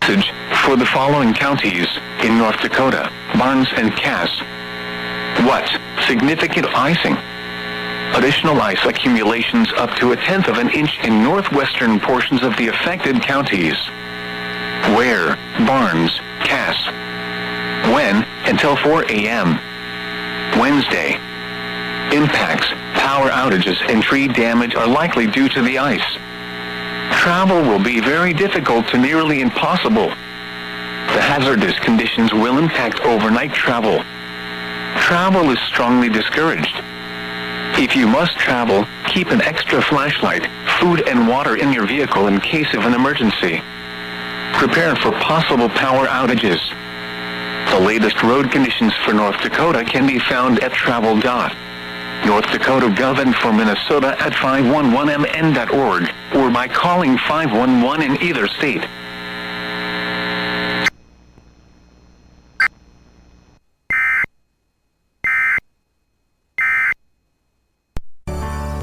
Message for the following counties in North Dakota: Barnes and Cass. What? Significant icing. Additional ice accumulations up to 1/10 of an inch in northwestern portions of the affected counties. Where? Barnes, Cass. When? Until 4 a.m. Wednesday. Impacts, power outages and tree damage are likely due to the ice. Travel will be very difficult to nearly impossible. The hazardous conditions will impact overnight travel. Travel is strongly discouraged. If you must travel, keep an extra flashlight, food and water in your vehicle in case of an emergency. Prepare for possible power outages. The latest road conditions for North Dakota can be found at travel.North Dakota Gov and for Minnesota at 511mn.org or by calling 511 in either state.